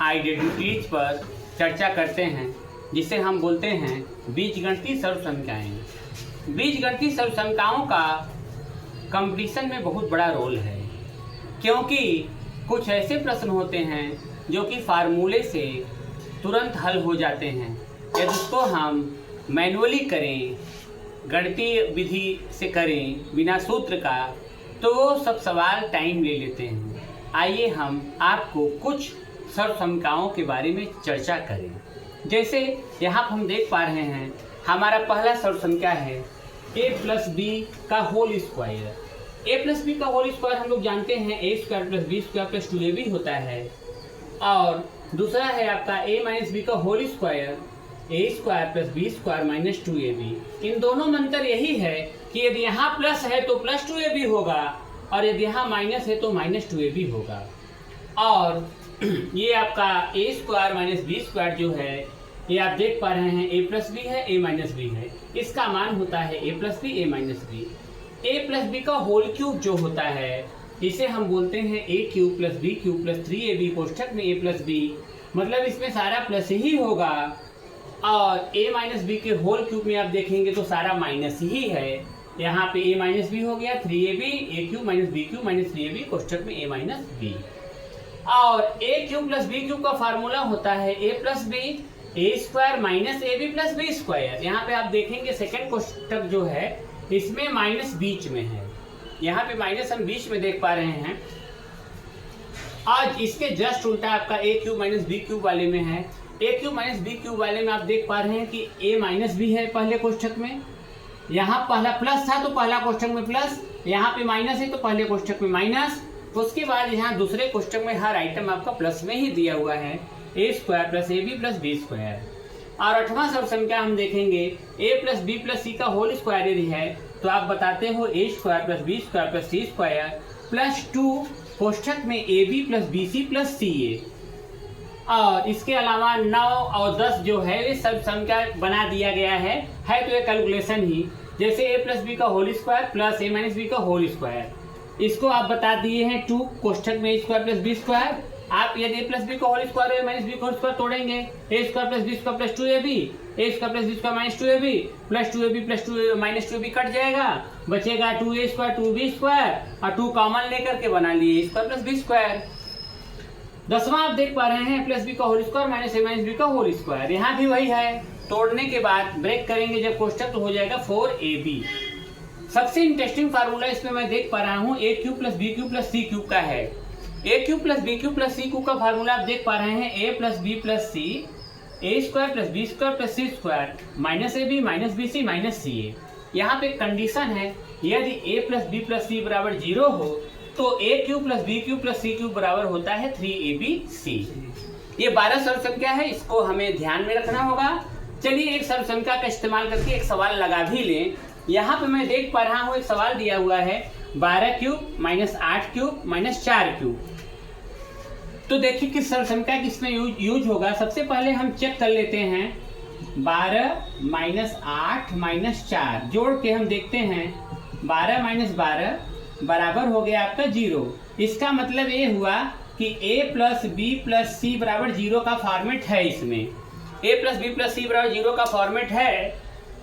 Identities पर चर्चा करते हैं, जिसे हम बोलते हैं बीजगणितीय सर्वसंख्याएं। बीजगणितीय सर्वसंख्याओं का कंपटीशन में बहुत बड़ा रोल है, क्योंकि कुछ ऐसे प्रश्न होते हैं जो कि फार्मूले से तुरंत हल हो जाते हैं। यदि उसको हम मैनुअली करें, गणितीय विधि से करें बिना सूत्र का, तो वो सब सवाल टाइम ले लेते हैं। आइए हम आपको कुछ सर्वसंख्याओं के बारे में चर्चा करें। जैसे यहाँ पर हम देख पा रहे हैं, हमारा पहला सर्वसंख्या है a प्लस बी का whole square. a plus b का होल स्क्वायर हम लोग जानते हैं a square plus b square plus 2ab होता है। और दूसरा है आपका a माइनस बी का whole square, a square plus b square minus 2ab। इन दोनों में अंतर यही है कि यदि यहाँ प्लस है तो प्लस 2ab होगा, और यदि यहाँ माइनस है तो माइनस 2ab होगा। और ये आपका a square minus b square जो है, ये आप देख पा रहे हैं a प्लस बी है, a माइनस बी है। इसका मान होता है a plus b, a minus b. a plus b का होल क्यूब जो होता है, इसे हम बोलते हैं a cube plus b cube plus 3ab कोष्ठक में a प्लस बी, मतलब इसमें सारा प्लस ही होगा। और a माइनस बी के होल क्यूब में आप देखेंगे तो सारा माइनस ही है। यहाँ पे a माइनस बी हो गया 3ab, a cube minus b cube minus 3ab कोष्ठक में a माइनस बी। और a cube plus b cube का फार्मूला होता है a plus b a square minus a b plus b square. यहाँ पे आप देखेंगे सेकंड कोष्ठक जो है, इसमें माइनस बीच में है। यहाँ पे माइनस हम बीच में देख पा रहे हैं। आज इसके जस्ट उल्टा आपका ए क्यूब माइनस बी क्यूब वाले में है। A cube minus b cube वाले में आप देख पा रहे हैं कि ए माइनस बी है पहले कोष्ठक में। यहाँ पहला प्लस था तो पहला कोष्ठक में प्लस, यहाँ पे माइनस है तो पहले कोष्ठक में माइनस। उसके बाद यहाँ दूसरे कोष्ठक में हर आइटम आपका प्लस में ही दिया हुआ है, a square plus a b plus b square. और आठवां सर्वसंख्या हम देखेंगे a plus b plus c का होल स्क्वायर यदि है तो आप बताते हो a square plus b square plus c square plus 2 कोष्ठक में a b plus b c plus c a. और इसके अलावा 9 और 10 जो है ये सर्वसंख्या बना दिया गया है तो ये कैलकुलेशन ही। जैसे ए प्लस बी का whole square plus a minus b का होल स्क्वायर, इसको आप बता दिए हैं 2 कोष्ठक में a square plus b square. आप यदि ए प्लस बी का होल स्क्वायर है माइनस बी का होल स्क्वायर तोड़ेंगे, a square plus b square plus 2ab, a square plus b square minus 2ab plus 2ab plus 2 minus 2ab cut जाएगा, बचेगा 2a square 2b square और 2 common लेकर के बना लिए स्क्वायर प्लस बी स्क्वायर। 10वां आप देख पा रहे हैं प्लस बी का होल स्क्वायर माइनस ए माइनस बी का होल स्क्वायर। यहाँ भी वही है, तोड़ने के बाद ब्रेक करेंगे जब कोष्ठक तो हो जाएगा 4ab। सबसे इंटरेस्टिंग फार्मूला इसमें मैं देख पा रहा हूँ a cube plus b cube plus c cube का है। A cube plus b cube plus c cube का फार्मूला आप देख पा रहे हैं a plus b plus c, a square plus b square plus c square minus a b minus b c minus c a. यहाँ पे condition है, यदि a plus b plus c बराबर 0 हो तो a cube plus b cube plus c cube बराबर होता है 3abc। ये 12 सर्वसंख्या है, इसको हमें ध्यान में रखना होगा। चलिए एक सर्वसंख्या का इस्तेमाल करके एक सवाल लगा भी लें। यहाँ पे मैं देख पा रहा हूँ एक सवाल दिया हुआ है 12 cube minus 8 cube minus 4 cube. तो देखिए किस सर्वसंख्या किसमें यूज होगा। सबसे पहले हम चेक कर लेते हैं 12 माइनस 8 माइनस 4 जोड़ के हम देखते हैं 12 माइनस 12 बराबर हो गया आपका 0। इसका मतलब ये हुआ कि a plus b plus c बराबर 0 का फॉर्मेट है। इसमें a plus b plus c बराबर 0 का फॉर्मेट है।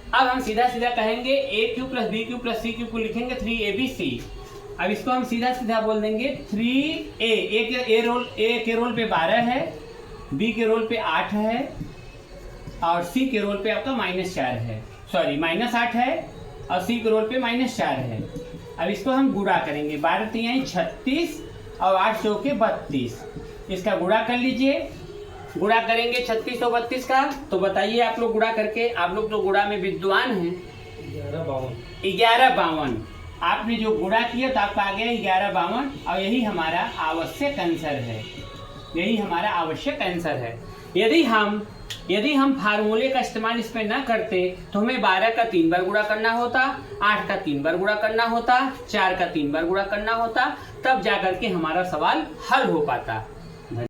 अब हम सीधा सीधा कहेंगे a cube plus b cube plus c cube को लिखेंगे 3abc। अब इसको हम सीधा सीधा बोल देंगे 3a। ए के रोल पे 12 है, बी के रोल पे 8 है और सी के रोल पे आपका -4 है, सॉरी -8 है और सी के रोल पे -4 है। अब इसको हम गुणा करेंगे, 12 3 36 और 8 चौके 32। इसका गुणा कर लीजिए। गुणा करेंगे 36 और 32 का, तो बताइए आप लोग गुणा करके, आप लोग तो गुणा में विद्वान हैं। 1152 आपने जो गुणा किया तो आपका आ गया 1152 और यही हमारा आवश्यक आंसर है। यही हमारा आवश्यक आंसर है। यदि हम फार्मूले का इस्तेमाल इसमें ना करते तो हमें 12 का 3 बार गुणा करना होता, 8 का 3 बार गुणा करना होता, 4 का 3 बार गुणा करना होता, तब जाकर के हमारा सवाल हल हो पाता।